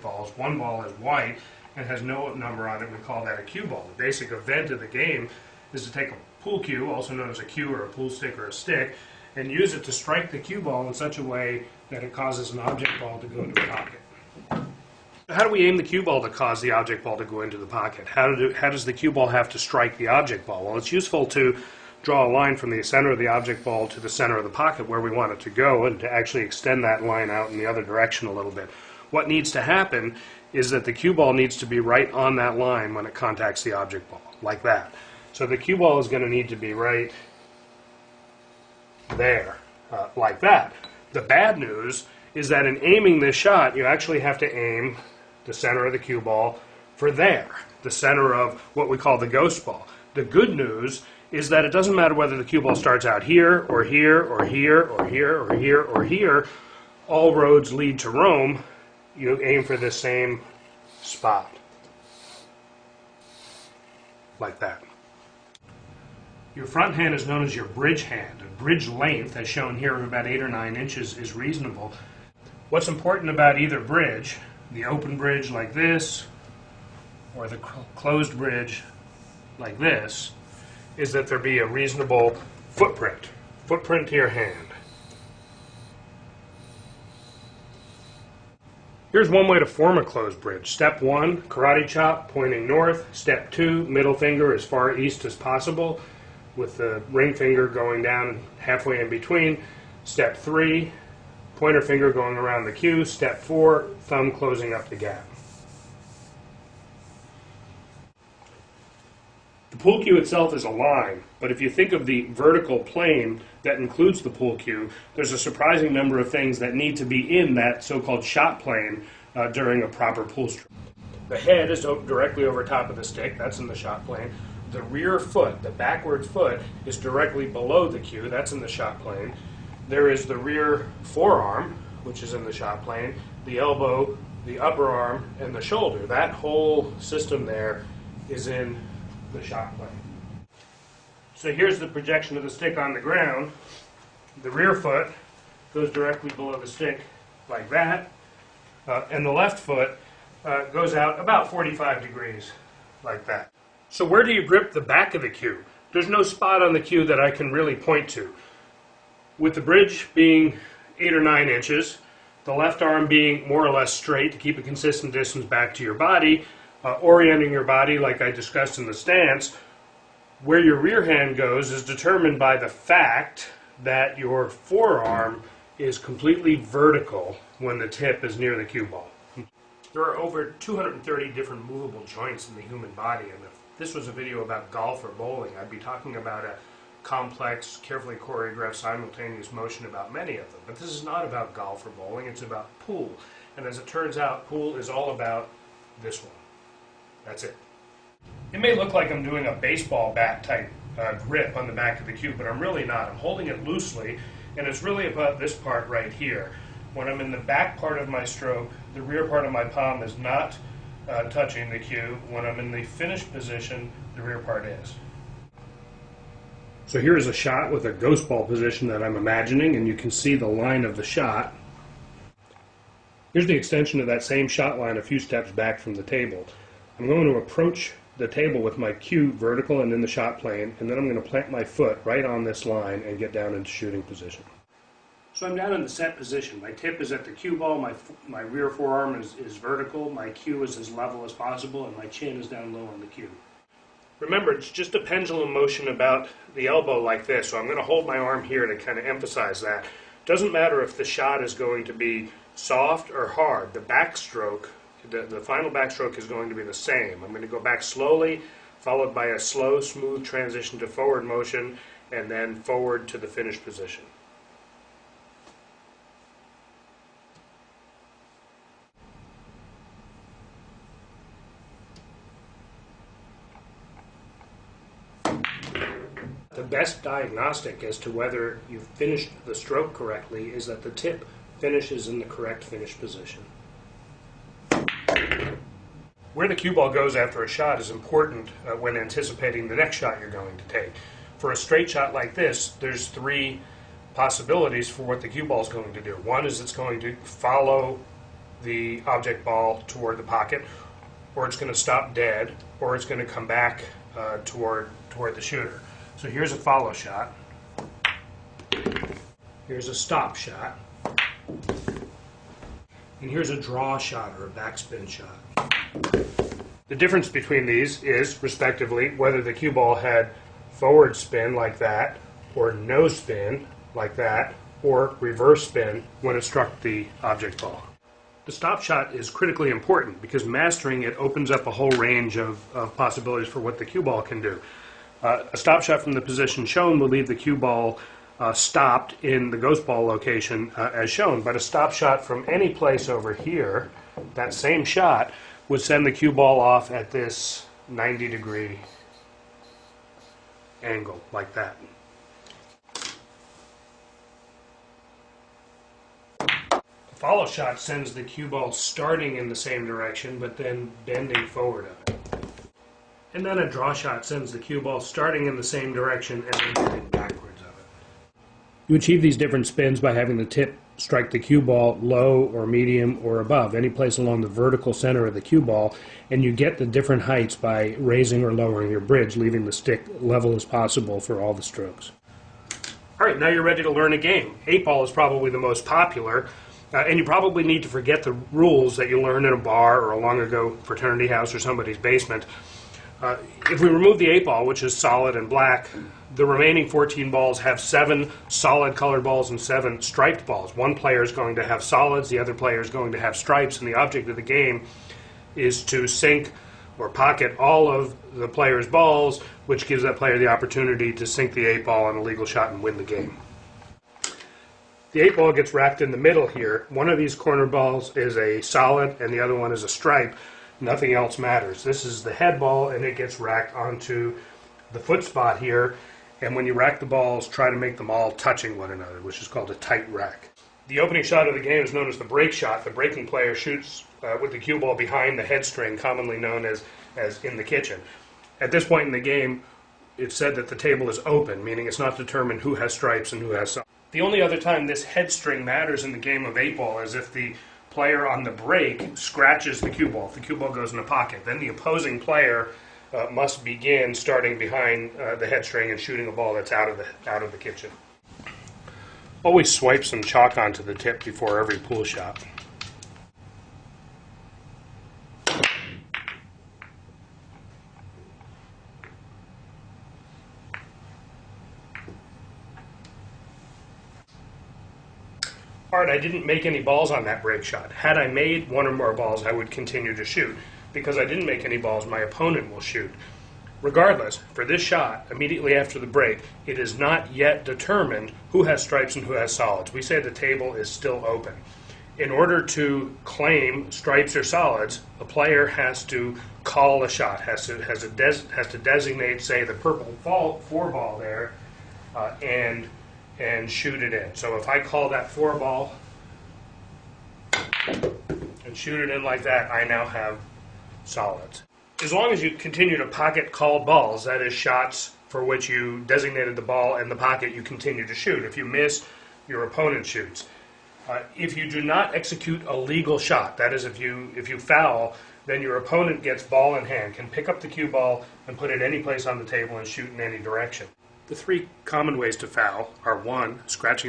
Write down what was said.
balls. One ball is white and has no number on it. We call that a cue ball. The basic event of the game is to take a pool cue, also known as a cue or a pool stick or a stick, and use it to strike the cue ball in such a way that it causes an object ball to go into a pocket. How do we aim the cue ball to cause the object ball to go into the pocket? How does the cue ball have to strike the object ball? Well, it's useful to draw a line from the center of the object ball to the center of the pocket where we want it to go, and to actually extend that line out in the other direction a little bit. What needs to happen is that the cue ball needs to be right on that line when it contacts the object ball, like that. So the cue ball is going to need to be right there, like that. The bad news is that in aiming this shot, you actually have to aim the center of the cue ball for there, the center of what we call the ghost ball. The good news is that it doesn't matter whether the cue ball starts out here, or here, or here, or here, or here, or here. All roads lead to Rome. You aim for the same spot, like that. Your front hand is known as your bridge hand. A bridge length, as shown here, of about 8 or 9 inches is reasonable. What's important about either bridge, the open bridge like this, or the closed bridge like this, is that there be a reasonable footprint to your hand. Here's one way to form a closed bridge. Step 1, karate chop, pointing north. Step 2, middle finger as far east as possible, with the ring finger going down halfway in between. Step 3, pointer finger going around the cue. Step 4, thumb closing up the gap. The pool cue itself is a line, but if you think of the vertical plane that includes the pool cue, there's a surprising number of things that need to be in that so-called shot plane during a proper pool stroke. The head is directly over top of the stick, that's in the shot plane. The rear foot, the backwards foot, is directly below the cue, that's in the shot plane. There is the rear forearm, which is in the shot plane, the elbow, the upper arm, and the shoulder. That whole system there is in the shot plane. So here's the projection of the stick on the ground. The rear foot goes directly below the stick like that, and the left foot goes out about 45 degrees like that. So where do you grip the back of the cue? There's no spot on the cue that I can really point to. With the bridge being 8 or 9 inches, the left arm being more or less straight to keep a consistent distance back to your body, orienting your body like I discussed in the stance, where your rear hand goes is determined by the fact that your forearm is completely vertical when the tip is near the cue ball. There are over 230 different movable joints in the human body, and if this was a video about golf or bowling, I'd be talking about a complex, carefully choreographed, simultaneous motion about many of them. But this is not about golf or bowling, it's about pool. And as it turns out, pool is all about this one. That's it. It may look like I'm doing a baseball bat type grip on the back of the cue, but I'm really not. I'm holding it loosely, and it's really about this part right here. When I'm in the back part of my stroke, the rear part of my palm is not touching the cue. When I'm in the finished position, the rear part is. So here's a shot with a ghost ball position that I'm imagining, and you can see the line of the shot. Here's the extension of that same shot line a few steps back from the table. I'm going to approach the table with my cue vertical and in the shot plane, and then I'm going to plant my foot right on this line and get down into shooting position. So I'm down in the set position. My tip is at the cue ball, my rear forearm is vertical, my cue is as level as possible, and my chin is down low on the cue. Remember, it's just a pendulum motion about the elbow like this, so I'm going to hold my arm here to kind of emphasize that. It doesn't matter if the shot is going to be soft or hard. The backstroke, the final backstroke is going to be the same. I'm going to go back slowly, followed by a slow, smooth transition to forward motion, and then forward to the finished position. The best diagnostic as to whether you've finished the stroke correctly is that the tip finishes in the correct finish position. Where the cue ball goes after a shot is important when anticipating the next shot you're going to take. For a straight shot like this, there's 3 possibilities for what the cue ball is going to do. One is it's going to follow the object ball toward the pocket, or it's going to stop dead, or it's going to come back toward the shooter. So here's a follow shot. Here's a stop shot. And here's a draw shot or a backspin shot. The difference between these is, respectively, whether the cue ball had forward spin like that, or no spin like that, or reverse spin when it struck the object ball. The stop shot is critically important because mastering it opens up a whole range of possibilities for what the cue ball can do. A stop shot from the position shown will leave the cue ball stopped in the ghost ball location as shown, but a stop shot from any place over here, that same shot, would send the cue ball off at this 90-degree angle, like that. A follow shot sends the cue ball starting in the same direction, but then bending forward of it. And then a draw shot sends the cue ball starting in the same direction and then bending backwards of it. You achieve these different spins by having the tip strike the cue ball low or medium or above, any place along the vertical center of the cue ball, and you get the different heights by raising or lowering your bridge, leaving the stick level as possible for all the strokes. All right, now you're ready to learn a game. 8-ball is probably the most popular, and you probably need to forget the rules that you learned in a bar or a long-ago fraternity house or somebody's basement. If we remove the 8-ball, which is solid and black, the remaining 14 balls have 7 solid colored balls and 7 striped balls. One player is going to have solids, the other player is going to have stripes, and the object of the game is to sink or pocket all of the player's balls, which gives that player the opportunity to sink the 8-ball on a legal shot and win the game. The 8-ball gets racked in the middle here. One of these corner balls is a solid and the other one is a stripe. Nothing else matters. This is the head ball, and it gets racked onto the foot spot here. And when you rack the balls, try to make them all touching one another, which is called a tight rack. The opening shot of the game is known as the break shot. The breaking player shoots with the cue ball behind the head string, commonly known as in the kitchen. At this point in the game, it's said that the table is open, meaning it's not determined who has stripes and who has solids. The only other time this head string matters in the game of 8-ball is if the player on the break scratches the cue ball. If the cue ball goes in a pocket, then the opposing player must begin starting behind the head string and shooting a ball that's out of the kitchen. Always swipe some chalk onto the tip before every pool shot. Alright, I didn't make any balls on that break shot. Had I made one or more balls, I would continue to shoot. Because I didn't make any balls, my opponent will shoot. Regardless, for this shot, immediately after the break, it is not yet determined who has stripes and who has solids. We say the table is still open. In order to claim stripes or solids, a player has to call a shot, has to designate, say, the purple 4 ball there, and shoot it in. So if I call that 4 ball and shoot it in like that, I now have solids. As long as you continue to pocket called balls, that is shots for which you designated the ball and the pocket, you continue to shoot. If you miss, your opponent shoots. If you do not execute a legal shot, that is if you foul, then your opponent gets ball in hand, can pick up the cue ball and put it any place on the table and shoot in any direction. The 3 common ways to foul are 1, scratching